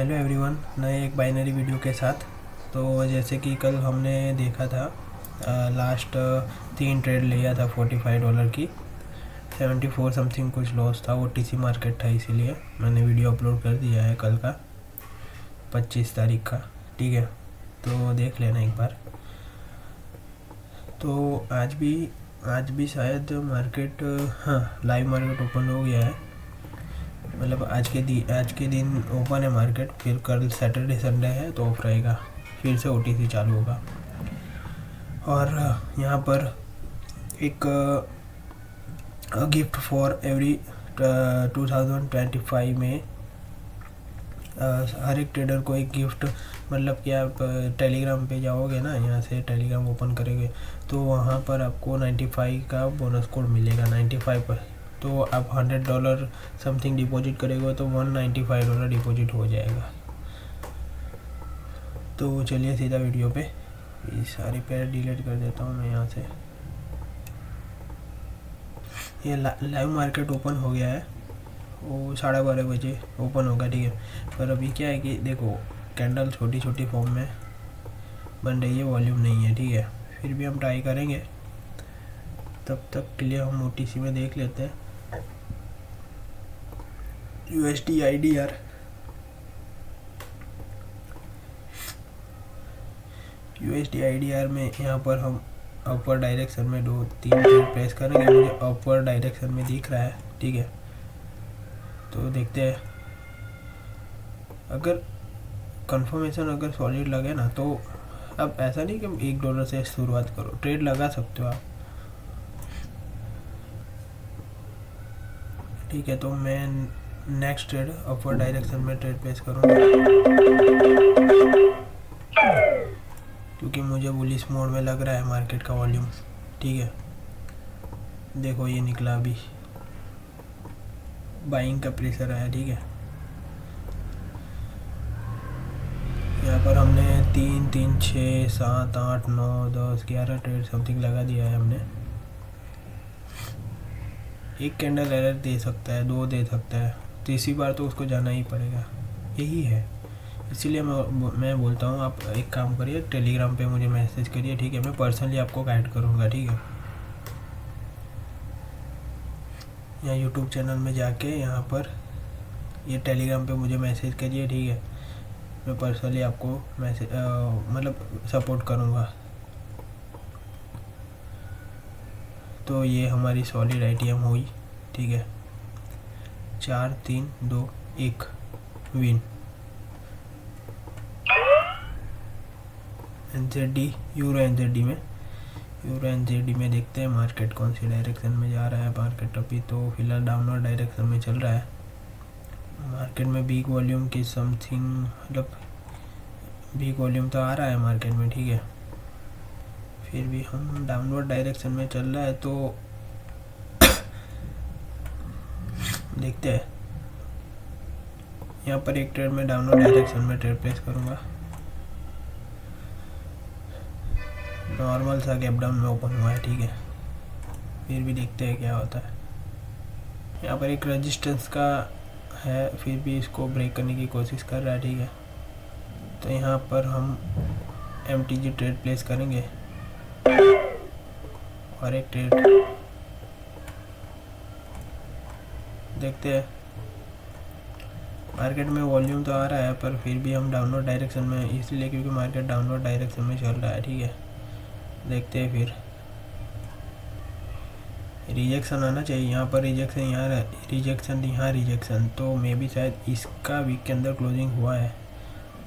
Hello everyone, नए एक binary video के साथ। तो जैसे कि कल हमने देखा था, लास्ट 3 ट्रेड लिया था $45 की, 74 समथिंग कुछ लॉस था। वो टीसी मार्केट था, इसीलिए मैंने वीडियो अपलोड कर दिया है कल का 25 तारीख का। ठीक है, तो देख लेना एक बार। तो आज भी शायद मार्केट, हाँ, लाइव मार्केट ओपन हो गया है। मतलब आज के दिन ओपन है मार्केट। फिर कल सैटरडे संडे है तो ऑफ रहेगा, फिर से ओटीसी चालू होगा। और यहाँ पर एक गिफ्ट फॉर एवरी 2025 में हर एक ट्रेडर को एक गिफ्ट, मतलब कि आप टेलीग्राम पे जाओगे ना, यहाँ से टेलीग्राम ओपन करेंगे तो वहाँ पर आपको 95 का बोनस कोड मिलेगा। 95 पर तो आप $100 समथिंग डिपॉजिट करेंगे तो $195 डिपॉजिट हो जाएगा। तो चलिए सीधा वीडियो पे। ये सारे पैर डिलीट कर देता हूँ मैं यहाँ से। ये लाइव मार्केट ओपन हो गया है, वो 12:30 बजे ओपन होगा। ठीक है, पर अभी क्या है कि देखो, कैंडल छोटी छोटी फॉर्म में बन रही है, वॉल्यूम नहीं है। ठीक है, फिर भी हम ट्राई करेंगे। तब तक के लिए हम ओटीसी में देख लेते हैं USD IDR। USD IDR में यहाँ पर हम अपर डायरेक्शन में 2-3 प्रेस करेंगे। मुझे अपर डायरेक्शन में दिख रहा है। ठीक है, तो देखते हैं। अगर कंफर्मेशन अगर सॉलिड लगे ना, तो अब ऐसा नहीं कि $1 से शुरुआत करो, ट्रेड लगा सकते हो आप। ठीक है, तो मैं नेक्स्ट ट्रेड अपर डायरेक्शन में ट्रेड प्लेस करूँगा, क्योंकि मुझे बुलिश मोड में लग रहा है मार्केट का वॉल्यूम। ठीक है, देखो ये निकला, अभी बाइंग का प्रेशर आया। ठीक है, यहाँ पर हमने 3, 3, 6, 7, 8, 9, 10, 11 ट्रेड समथिंग लगा दिया है हमने। एक कैंडल एरर दे सकता है, 2 दे सकता है, तीसरी बार तो उसको जाना ही पड़ेगा। यही है, इसीलिए मैं बोलता हूँ आप एक काम करिए, टेलीग्राम पे मुझे मैसेज करिए। ठीक है, मैं पर्सनली आपको गाइड करूँगा। ठीक है, या यूट्यूब चैनल में जाके यहाँ पर ये टेलीग्राम पे मुझे मैसेज करिए। ठीक है, मैं पर्सनली आपको मैसेज मतलब सपोर्ट करूँगा। तो ये हमारी सॉलिड ITM हुई। ठीक है, 4, 3, 2, 1 विन। NZD, यूरो NZD में देखते हैं मार्केट कौन सी डायरेक्शन में जा रहा है। मार्केट अभी तो फिलहाल डाउनवर्ड डायरेक्शन में चल रहा है। मार्केट में बिग वॉल्यूम की समथिंग, मतलब बिग वॉल्यूम तो आ रहा है मार्केट में। ठीक है, फिर भी हम डाउनवर्ड डायरेक्शन में चल रहा है, तो देखते हैं। यहाँ पर एक ट्रेड में डाउनवर्ड डायरेक्शन में ट्रेड प्लेस करूँगा। नॉर्मल सा गैप डाउन में ओपन हुआ है। ठीक है, फिर भी देखते हैं क्या होता है। यहाँ पर एक रेजिस्टेंस का है, फिर भी इसको ब्रेक करने की कोशिश कर रहा है। ठीक है, तो यहाँ पर हम MTG ट्रेड प्लेस करेंगे और एक ट्रेड देखते हैं। मार्केट में वॉल्यूम तो आ रहा है, पर फिर भी हम डाउनवर्ड डायरेक्शन में, इसलिए क्योंकि मार्केट डाउनवर्ड डायरेक्शन में चल रहा है। ठीक है, देखते हैं। फिर रिजेक्शन आना चाहिए, यहाँ पर रिजेक्शन, यहाँ रिजेक्शन, यहाँ रिजेक्शन, तो मे भी शायद इसका वीक के अंदर क्लोजिंग हुआ है,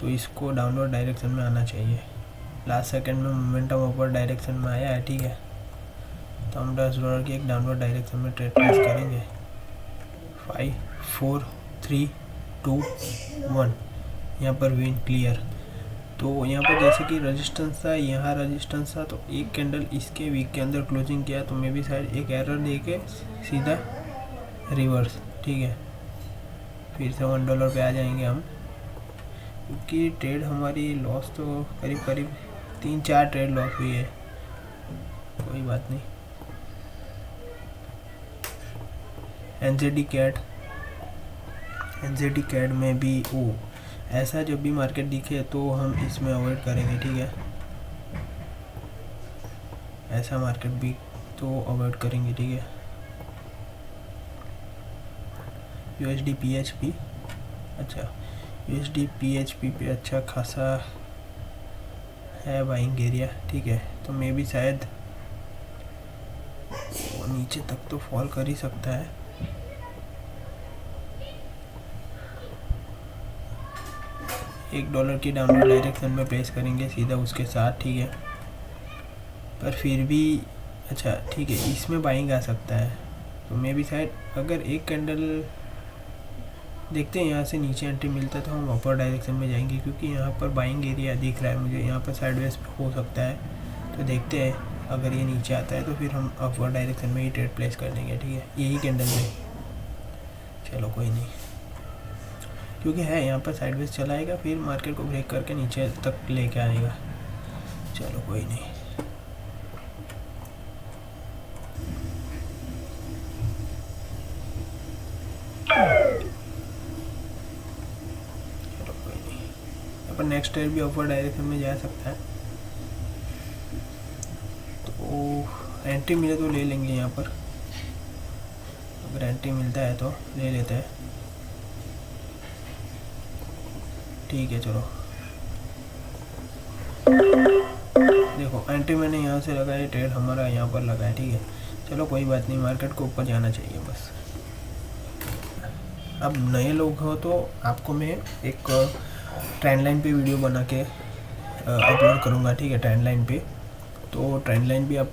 तो इसको डाउनवर्ड डायरेक्शन में आना चाहिए। लास्ट सेकंड में मोमेंटम ऊपर डायरेक्शन में आया है। ठीक है, तो हम $10 की एक डाउनवर्ड डायरेक्शन में ट्रेड प्लेस करेंगे। 5, 4, 3, 2, 1, यहाँ पर विन क्लियर। तो यहाँ पर जैसे कि रेजिस्टेंस था, यहाँ रेजिस्टेंस था, तो एक कैंडल इसके वीक के अंदर क्लोजिंग किया, तो मे भी शायद एक एरर दे के सीधा रिवर्स। ठीक है, फिर से $1 पे आ जाएंगे हम, क्योंकि ट्रेड हमारी लॉस तो करीब 3-4 ट्रेड लॉस हुई है। कोई बात नहीं। NZD CAD में भी ऐसा जब भी मार्केट दिखे तो हम इसमें अवॉइड करेंगे, ठीक है। ऐसा मार्केट भी तो अवॉइड करेंगे, ठीक है। USD PHP, अच्छा USD PHP पे अच्छा खासा है बाइंग एरिया, ठीक है। तो मे भी शायद वो नीचे तक तो फॉल कर ही सकता है। $1 की डाउनवर्ड डायरेक्शन में प्लेस करेंगे सीधा उसके साथ, ठीक है। पर फिर भी अच्छा ठीक है, इसमें बाइंग आ सकता है। तो मे भी शायद अगर एक कैंडल देखते हैं यहाँ से नीचे एंट्री मिलता है तो हम अपर डायरेक्शन में जाएंगे, क्योंकि यहाँ पर बाइंग एरिया दिख रहा है मुझे। यहाँ पर साइडवेज हो सकता है, तो देखते हैं अगर ये नीचे आता है तो फिर हम अपर डायरेक्शन में ही ट्रेड प्लेस कर देंगे, ठीक है। यही कैंडल में चलो कोई नहीं, क्योंकि है यहाँ पर साइडवेज चलाएगा फिर मार्केट को ब्रेक करके नीचे तक लेके आएगा। चलो कोई नहीं, पर नेक्स्ट ट्रेड भी अपर डायरेक्शन में जा सकता है। तो एंट्री मिले तो ले लेंगे यहाँ पर, अगर एंट्री मिलता है तो ले लेते हैं, ठीक है। चलो देखो एंट्री मैंने यहाँ से लगाया, ट्रेड हमारा यहाँ पर लगा है, ठीक है। चलो कोई बात नहीं, मार्केट को ऊपर जाना चाहिए बस। अब नए लोग हो तो आपको मैं एक ट्रेंड लाइन पे वीडियो बना के अपलोड करूँगा, ठीक है। ट्रेंड लाइन पे, तो ट्रेंड लाइन भी आप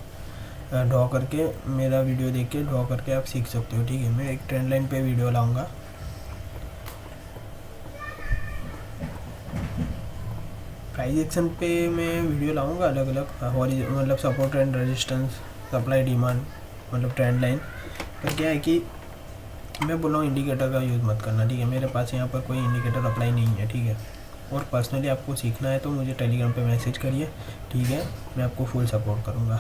ड्रॉ करके मेरा वीडियो देख के ड्रॉ करके आप सीख सकते हो, ठीक है। मैं एक ट्रेंड लाइन पे वीडियो लाऊंगा। प्राइस एक्शन पे मैं वीडियो लाऊंगा अलग अलग, मतलब support and resistance, supply demand, मतलब ट्रेंड लाइन। पर क्या है कि मैं बोल रहा हूँ इंडिकेटर का यूज़ मत करना, ठीक है। मेरे पास यहाँ पर कोई इंडिकेटर अप्लाई नहीं है, ठीक है। और पर्सनली आपको सीखना है तो मुझे टेलीग्राम पे मैसेज करिए, ठीक है। मैं आपको फुल सपोर्ट करूँगा।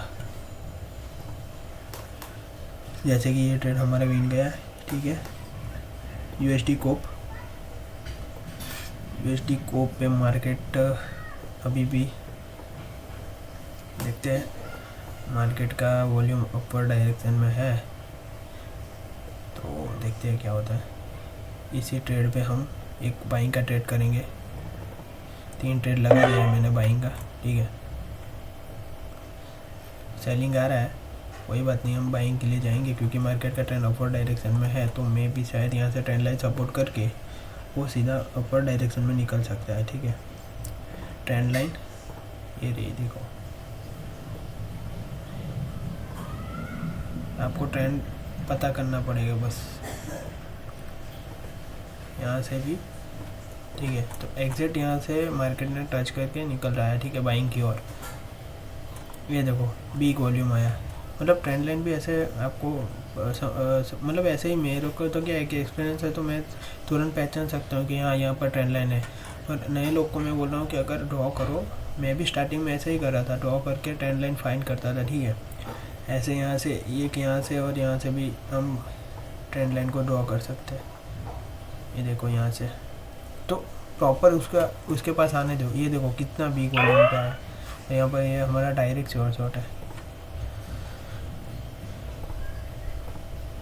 जैसे कि ये ट्रेड हमारा विन गया है, ठीक है। USD कोप पे मार्केट अभी भी देखते हैं, मार्केट का वॉल्यूम अपर डायरेक्शन में है, तो देखते हैं क्या होता है। इसी ट्रेड पे हम एक बाइंग का ट्रेड करेंगे। 3 ट्रेड लगा दिया है मैंने बाइंग का, ठीक है। सेलिंग आ रहा है, कोई बात नहीं, हम बाइंग के लिए जाएंगे क्योंकि मार्केट का ट्रेंड अपर डायरेक्शन में है। तो मैं भी शायद यहाँ से ट्रेंड लाइन सपोर्ट करके वो सीधा अपर डायरेक्शन में निकल सकता है, ठीक है। ट्रेंड लाइन ये रही, देखो आपको ट्रेंड पता करना पड़ेगा बस, यहाँ से भी, ठीक है। तो एग्जिट यहाँ से मार्केट ने टच करके निकल रहा है, ठीक है, बाइंग की ओर। ये देखो बिग वॉल्यूम आया, मतलब ट्रेंड लाइन भी ऐसे आपको मतलब ऐसे ही मेरे को तो क्या है कि एक्सपीरियंस है, तो मैं तुरंत पहचान सकता हूँ कि हाँ यहाँ पर ट्रेंड लाइन है। और नए लोग को मैं बोल रहा हूँ कि अगर ड्रॉ करो, मैं भी स्टार्टिंग में ऐसे ही कर रहा था, ड्रॉ करके ट्रेंड लाइन फाइंड करता था, ठीक है। ऐसे यहाँ से एक यहाँ से और यहाँ से भी हम ट्रेंड लाइन को ड्रॉ कर सकते हैं। ये देखो यहाँ से तो प्रॉपर उसके पास आने दो। ये देखो कितना बिग वॉल्यूम का है, तो यहाँ पर ये हमारा डायरेक्ट शॉर्ट है।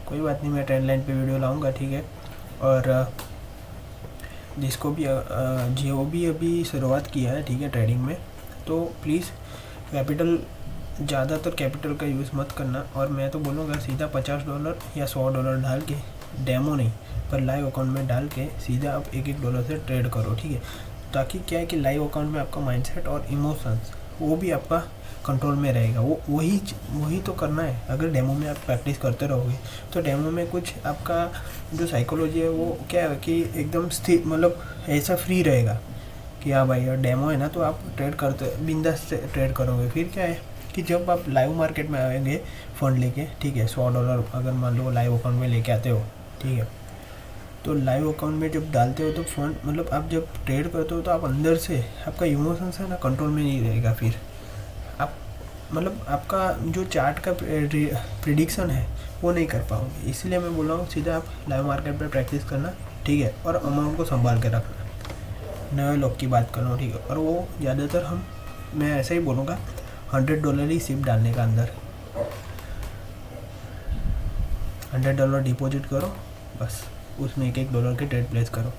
कोई बात नहीं, मैं ट्रेंड लाइन पे वीडियो लाऊंगा, ठीक है। और जिसको भी जो भी अभी शुरुआत किया है, ठीक है, ट्रेडिंग में, तो प्लीज़ ज़्यादातर कैपिटल का यूज़ मत करना। और मैं तो बोलूँगा सीधा $50 या $100 डाल के, डेमो नहीं पर लाइव अकाउंट में डाल के सीधा आप $1 से ट्रेड करो, ठीक है। ताकि क्या है कि लाइव अकाउंट में आपका माइंडसेट और इमोशंस वो भी आपका कंट्रोल में रहेगा। वही तो करना है। अगर डेमो में आप प्रैक्टिस करते रहोगे तो डेमो में कुछ आपका जो साइकोलॉजी है वो क्या है कि एकदम स्थिर, मतलब ऐसा फ्री रहेगा कि हाँ भाई डेमो है ना, तो आप ट्रेड करते बिंदास से ट्रेड करोगे। फिर क्या है कि जब आप लाइव मार्केट में आएंगे फ़ंड लेके, ठीक है, $100 अगर मान लो लाइव अकाउंट में लेके आते हो, ठीक है, तो लाइव अकाउंट में जब डालते हो तो फंड, मतलब आप जब ट्रेड करते हो तो आप अंदर से आपका इमोशंस है ना कंट्रोल में नहीं रहेगा। फिर आप मतलब आपका जो चार्ट का प्रिडिक्शन है वो नहीं कर पाओगे। इसलिए मैं बोल रहा हूँ सीधा आप लाइव मार्केट पर प्रैक्टिस करना, ठीक है, और अमाउंट को संभाल के रखना। नए लोग की बात कर रहा हूँ, ठीक है। और वो ज़्यादातर मैं ऐसा ही बोलूँगा, $100 ही सिर्फ डालने का अंदर, $100 डिपॉजिट करो बस, उसमें $1 के ट्रेड प्लेस करो।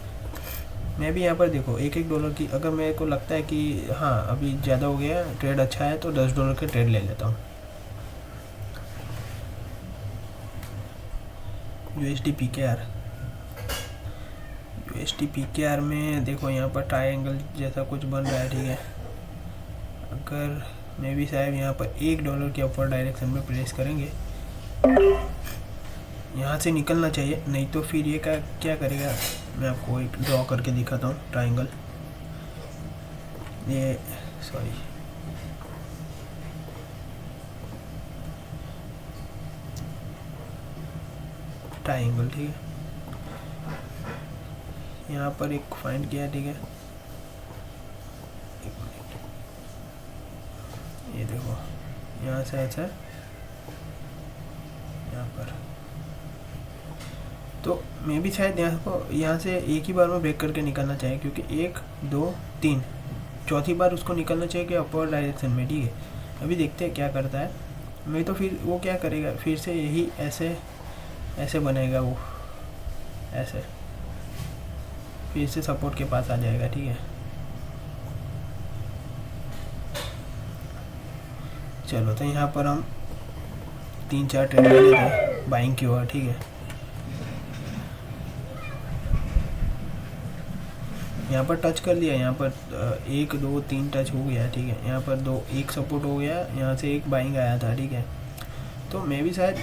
मैं भी यहाँ पर देखो $1 की, अगर मेरे को लगता है कि हाँ अभी ज़्यादा हो गया, ट्रेड अच्छा है, तो $10 के ट्रेड ले लेता हूँ। USD PKR में देखो यहाँ पर ट्रायंगल जैसा कुछ बन रहा है, ठीक है। अगर मैं भी साहब यहाँ पर $1 के अपर डायरेक्शन में प्लेस करेंगे, यहाँ से निकलना चाहिए, नहीं तो फिर ये क्या करेगा, मैं आपको एक ड्रॉ करके दिखाता हूँ। ट्रायंगल, ये सॉरी ट्रायंगल, ठीक है। यहाँ पर एक फाइंड किया, ठीक है। एक मिनट, ये देखो यहाँ से ऐसा यहाँ पर, तो मैं भी शायद यहाँ से एक ही बार में ब्रेक करके निकलना चाहिए, क्योंकि 1 2 3 चौथी बार उसको निकलना चाहिए कि अपर डायरेक्शन में, ठीक है। अभी देखते हैं क्या करता है। नहीं तो फिर वो क्या करेगा, फिर से यही ऐसे बनेगा, वो ऐसे फिर से सपोर्ट के पास आ जाएगा, ठीक है। चलो तो यहाँ पर हम 3-4 ट्रेड ले लेते हैं बाइंग की ओर, ठीक है। यहाँ पर टच कर लिया, यहाँ पर 1 2 3 टच हो गया, ठीक है। यहाँ पर 1 सपोर्ट हो गया, यहाँ से 1 बाइंग आया था, ठीक है। तो मैं भी शायद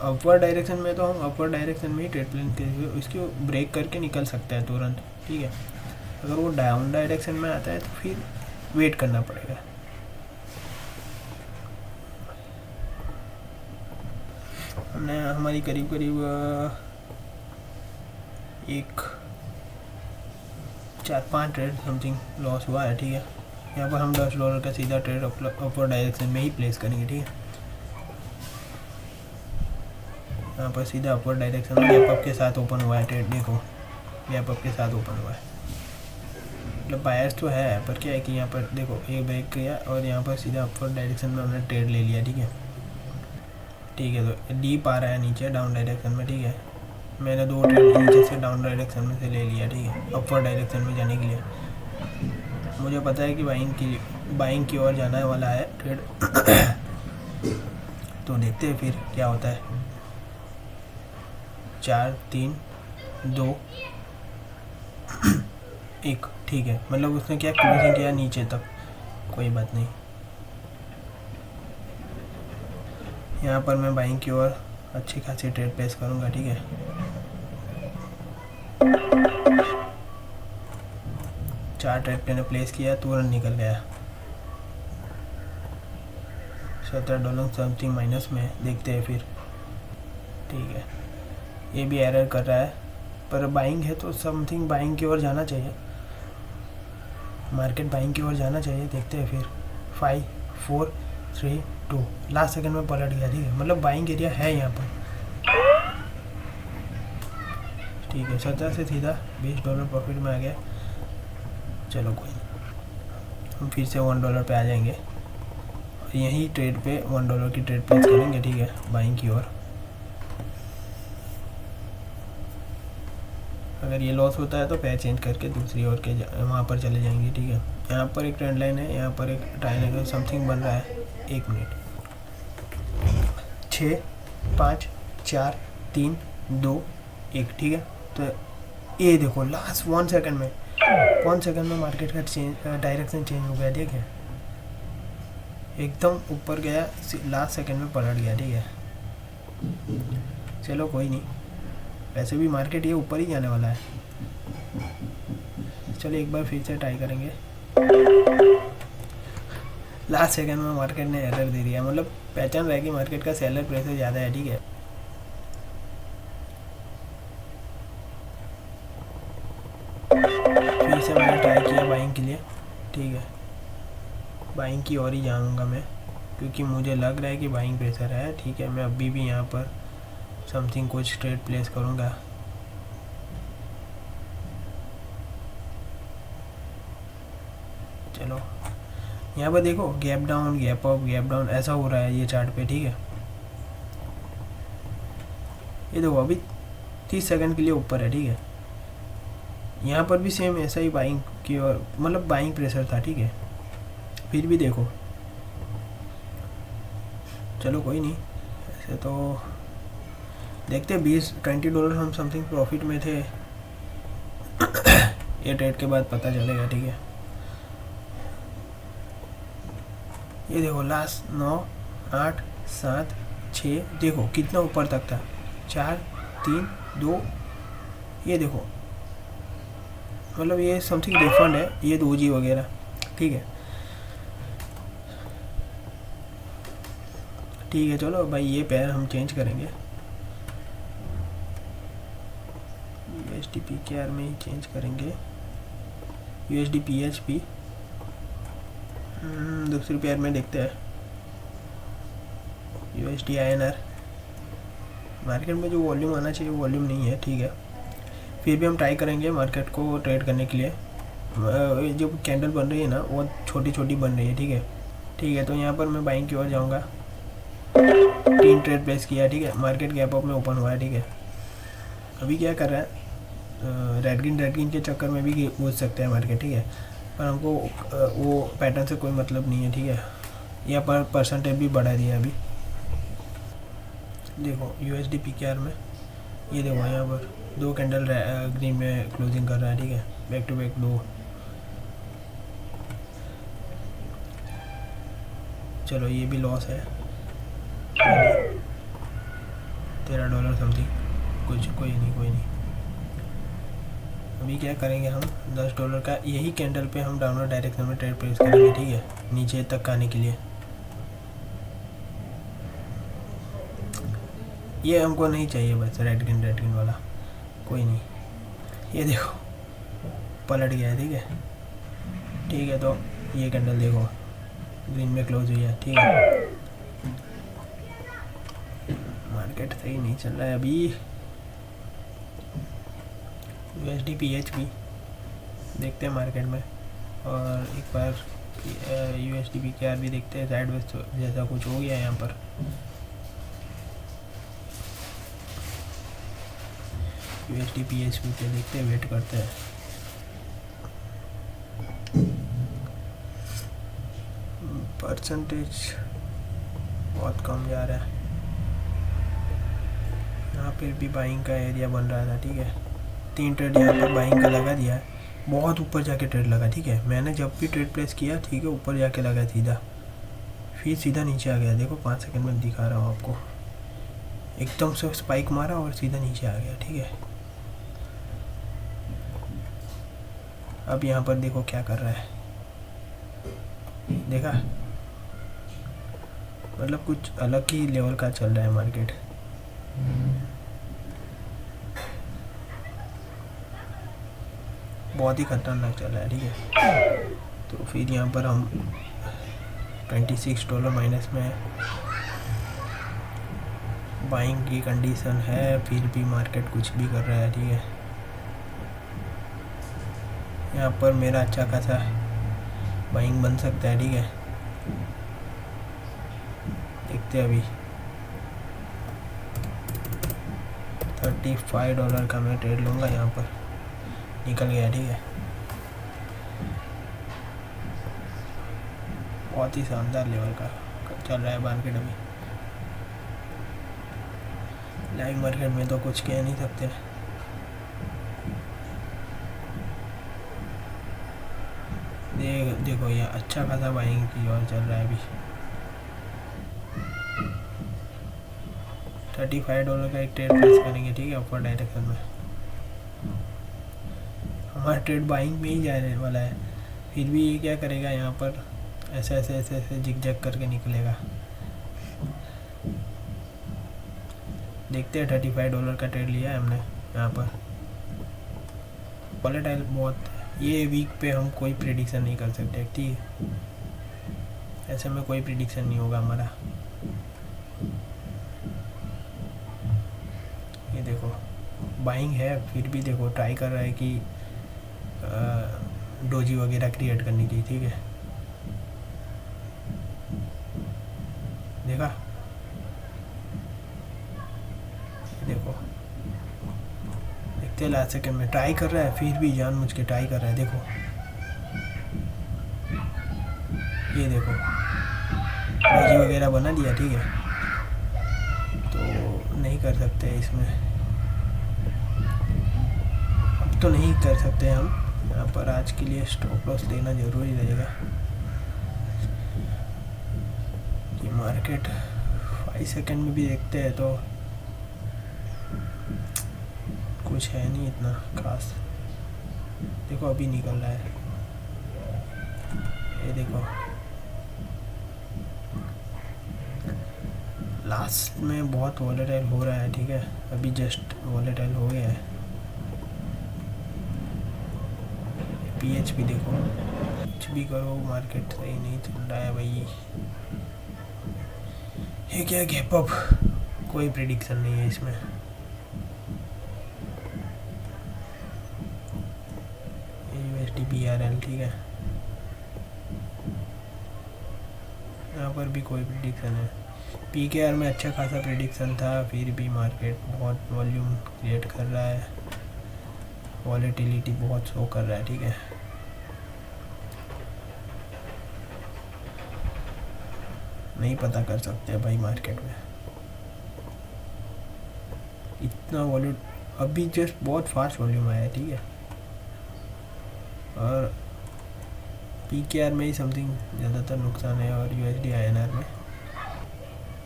अपर डायरेक्शन में, तो हम अपर डायरेक्शन में ही ट्रेड प्लान करके उसको ब्रेक करके निकल सकते हैं तुरंत, ठीक है। अगर वो डाउन डायरेक्शन में आता है तो फिर वेट करना पड़ेगा। हमने हमारी करीब 4-5 ट्रेड समथिंग लॉस हुआ है, ठीक है। यहाँ पर हम $10 का सीधा ट्रेड अपर डायरेक्शन में ही प्लेस करेंगे, ठीक है। यहाँ पर सीधा अपर डायरेक्शन में गैप अप के साथ ओपन हुआ है ट्रेड, देखो गैप अप के साथ ओपन हुआ है, मतलब बायर्स तो है, पर क्या है कि यहाँ पर देखो एक ब्रेक किया और यहाँ पर सीधा अपर डायरेक्शन में हमने ट्रेड ले लिया, ठीक है। तो डीप आ रहा है नीचे डाउन डायरेक्शन में, ठीक है। मैंने 2 ट्रेड नीचे से डाउन डायरेक्शन में से ले लिया, ठीक है, अपर डायरेक्शन में जाने के लिए। मुझे पता है कि बाइंग की ओर जाने वाला है ट्रेड तो देखते हैं फिर क्या होता है। 4 3 2 1, ठीक है। मतलब उसने क्या क्लोजिंग किया नीचे तक, कोई बात नहीं। यहाँ पर मैं बाइंग की ओर अच्छी खासी ट्रेड प्लेस करूँगा, ठीक है। चार ट्रेड मैंने प्लेस किया, तुरंत निकल गया $17 समथिंग माइनस में। देखते हैं फिर, ठीक है। ये भी एरर कर रहा है, पर बाइंग है तो समथिंग बाइंग की ओर जाना चाहिए, मार्केट बाइंग की ओर जाना चाहिए। देखते हैं फिर 5 4 3 2 लास्ट सेकंड में पलट गया, ठीक है। मतलब बाइंग एरिया है यहाँ पर, ठीक है। 17 से सीधा $20 प्रॉफिट में आ गया। चलो कोई नहीं, हम फिर से $1 पे आ जाएंगे, यही ट्रेड पे $1 की ट्रेड प्लेस करेंगे, ठीक है, बाइंग की ओर। अगर ये लॉस होता है तो पैर चेंज करके दूसरी ओर के वहाँ पर चले जाएंगे, ठीक है। यहाँ पर एक ट्रेंड लाइन है, यहाँ पर एक ट्रायंगल समथिंग बन रहा है। 1 मिनट, 6 5 4 3 2 1, ठीक है। तो ये देखो लास्ट 1 सेकंड में, 1 सेकंड में मार्केट का डायरेक्शन चेंज हो गया, ठीक है। एकदम ऊपर गया, लास्ट सेकंड में पलट गया, ठीक है। चलो कोई नहीं, वैसे भी मार्केट ये ऊपर ही जाने वाला है। चलो एक बार फिर से ट्राई करेंगे। लास्ट सेकंड में मार्केट ने एरर दे दिया, मतलब पहचान रहा है कि मार्केट का सेलर प्रेशर ज़्यादा है, ठीक है। फिर से मैंने ट्राई किया बाइंग के लिए, ठीक है। बाइंग की ओर ही जाऊँगा मैं, क्योंकि मुझे लग रहा है कि बाइंग प्रेशर है, ठीक है। मैं अभी भी यहाँ पर समथिंग कुछ ट्रेड प्लेस करूँगा। चलो यहाँ पर देखो gap down gap up gap down ऐसा हो रहा है ये चार्ट पे, ठीक है। ये देखो अभी 30 सेकंड के लिए ऊपर है, ठीक है। यहाँ पर भी सेम ऐसा ही बाइंग की और मतलब बाइंग प्रेशर था, ठीक है। फिर भी देखो, चलो कोई नहीं, ऐसे तो देखते 20-20 डॉलर हम समथिंग प्रॉफिट में थे। ये ट्रेड के बाद पता चलेगा, ठीक है। ये देखो लास्ट 9 8 7 6 देखो कितना ऊपर तक था, 4 3 2। ये देखो मतलब ये समथिंग डिफरेंट है, ये 2G वगैरह, ठीक है। ठीक है चलो भाई, ये पैर हम चेंज करेंगे, USD PKR में ही चेंज करेंगे। USD PHP दूसरी पेयर में देखते हैं। USD INR मार्केट में जो वॉल्यूम आना चाहिए वॉल्यूम नहीं है, ठीक है। फिर भी हम ट्राई करेंगे मार्केट को ट्रेड करने के लिए। जो कैंडल बन रही है ना वो छोटी छोटी बन रही है, ठीक है। ठीक है तो यहाँ पर मैं बाइंग की ओर जाऊँगा। 3 ट्रेड प्लेस किया, ठीक है। मार्केट गैप अप में ओपन हुआ है, ठीक है। अभी क्या कर रहा है, रेड ग्रीन के चक्कर में भी घुस सकते हैं मार्केट, ठीक है। पर हमको वो पैटर्न से कोई मतलब नहीं है, ठीक है। यहाँ पर परसेंटेज भी बढ़ा दिया अभी, देखो USD PKR में ये देखो यहाँ पर 2 कैंडल ग्रीन में क्लोजिंग कर रहा है, ठीक है। Back to back 2। चलो ये भी लॉस है, $13 समथिंग, कुछ कोई नहीं। अभी क्या करेंगे हम, $10 का यही कैंडल पे हम डाउनवर्ड डायरेक्शन में ट्रेड प्लेस करेंगे, ठीक है, नीचे तक आने के लिए। ये हमको नहीं चाहिए बस रेड ग्रीन वाला, कोई नहीं। ये देखो पलट गया है, ठीक है। ठीक है तो ये कैंडल देखो ग्रीन में क्लोज हुई है, ठीक है। मार्केट सही नहीं चल रहा है अभी। USD PHP देखते हैं मार्केट में, और एक बार USD PKR भी देखते हैं। साइड वेस्ट जैसा कुछ हो गया यहाँ पर। USD PHP पे देखते हैं, वेट करते हैं। परसेंटेज बहुत कम जा रहा है, यहाँ पर भी बाइंग का एरिया बन रहा था, ठीक है। 3 ट्रेड यहाँ पर बाइंग का लगा दिया है, बहुत ऊपर जाके ट्रेड लगा, ठीक है। मैंने जब भी ट्रेड प्लेस किया, ठीक है, ऊपर जाके लगा सीधा, फिर सीधा नीचे आ गया। देखो 5 सेकंड में दिखा रहा हूँ आपको, एकदम से स्पाइक मारा और सीधा नीचे आ गया, ठीक है। अब यहाँ पर देखो क्या कर रहा है, देखा, मतलब कुछ अलग ही लेवल का चल रहा है मार्केट। बहुत ही खतरनाक चल रहा है, ठीक है। तो फिर यहाँ पर हम $26 माइनस में बाइंग की कंडीशन है, फिर भी मार्केट कुछ भी कर रहा है, ठीक है। यहाँ पर मेरा अच्छा खासा बाइंग बन सकता है, ठीक है। देखते हैं अभी $35 का मैं ट्रेड लूँगा, यहाँ पर निकल गया, ठीक है। बहुत ही शानदार लेवल का चल रहा है मार्केट अभी। लाइव मार्केट में तो कुछ कह नहीं सकते। देखो ये अच्छा खासा बाइंग की ओर चल रहा है अभी। $35 का एक ट्रेड प्लेस करेंगे, ठीक है, ऊपर डायरेक्शन में। हमारा ट्रेड बाइंग में ही जाने वाला है, फिर भी ये क्या करेगा, यहाँ पर ऐसे ऐसे ऐसे ऐसे जिग-जैग करके निकलेगा। देखते हैं, $35 का ट्रेड लिया है हमने यहाँ पर। वोलेटाइल बहुत, ये वीक पे हम कोई प्रेडिक्शन नहीं कर सकते, ठीक है। ऐसे में कोई प्रेडिक्शन नहीं होगा हमारा। ये देखो बाइंग है, फिर भी देखो ट्राई कर रहा है कि डोजी वगैरह क्रिएट करने की, ठीक है। देखा, देखो देखते लास्ट सेकंड में ट्राई कर रहा है, फिर भी जान मुझ के ट्राई कर रहा है। देखो ये देखो डोजी वगैरह बना दिया, ठीक है। तो नहीं कर सकते इसमें, अब तो नहीं कर सकते हम यहाँ पर। आज के लिए स्टॉप लॉस लेना ज़रूरी रहेगा कि मार्केट 5 सेकंड में भी देखते हैं तो कुछ है नहीं इतना खास। देखो अभी निकल रहा है, ये देखो लास्ट में बहुत वॉलेटाइल हो रहा है, ठीक है। अभी जस्ट वॉलेटाइल हो गया है। पीएचपी देखो, कुछ भी करो मार्केट सही नहीं चल रहा है भाई। ये क्या गैप अप, कोई प्रेडिक्शन नहीं है इसमें। USD/BRL, ठीक है। यहाँ पर भी कोई प्रेडिक्शन है। PKR में अच्छा खासा प्रेडिक्शन था, फिर भी मार्केट बहुत वॉल्यूम क्रिएट कर रहा है, वॉलेटिलिटी बहुत शो कर रहा है, ठीक है। नहीं पता कर सकते भाई मार्केट में इतना वॉल्यूम। अभी जस्ट बहुत फास्ट वॉल्यूम आया है, ठीक है। और PKR में ही समथिंग ज़्यादातर नुकसान है, और USD/INR में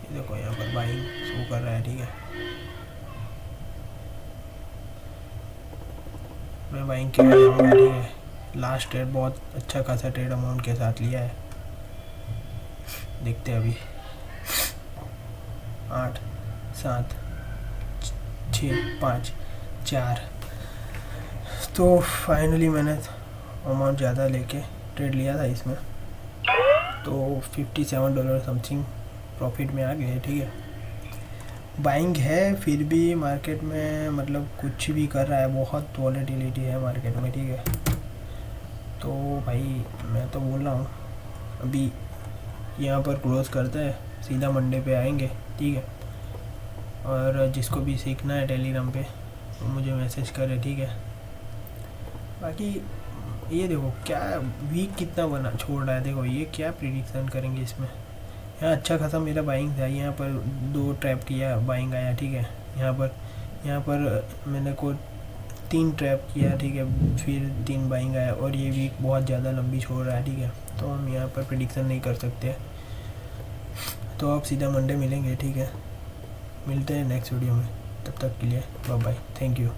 ये देखो यहाँ पर बाइंग शो कर रहा है, ठीक है। मैं बाइंग के लिए जाऊँगा, ठीक है। लास्ट ट्रेड बहुत अच्छा खासा ट्रेड अमाउंट के साथ लिया है। देखते हैं अभी 8 7 6 5 4। तो फाइनली मैंने अमाउंट ज़्यादा लेके ट्रेड लिया था इसमें, तो $57 समथिंग प्रॉफिट में आ गए, ठीक है। बाइंग है फिर भी मार्केट में, मतलब कुछ भी कर रहा है, बहुत वॉलेटिलिटी है मार्केट में, ठीक है। तो भाई मैं तो बोल रहा हूँ अभी यहाँ पर क्लोज करते हैं, सीधा मंडे पे आएंगे, ठीक है। और जिसको भी सीखना है टेलीग्राम पे तो मुझे मैसेज करे, ठीक है। बाकी ये देखो क्या वीक कितना बना छोड़ रहा है, देखो ये क्या प्रिडिक्शन करेंगे इसमें। यहाँ अच्छा खासा मेरा बाइंग था, यहाँ पर 2 ट्रैप किया, बाइंग आया, ठीक है। यहाँ पर मैंने को 3 ट्रैप किया, ठीक है, फिर 3 बाइंग आया, और ये वीक बहुत ज़्यादा लंबी छोड़ रहा है, ठीक है। तो हम यहाँ पर प्रिडिक्शन नहीं कर सकते, तो आप सीधा मंडे मिलेंगे, ठीक है। मिलते हैं नेक्स्ट वीडियो में, तब तक के लिए बाय बाय, थैंक यू।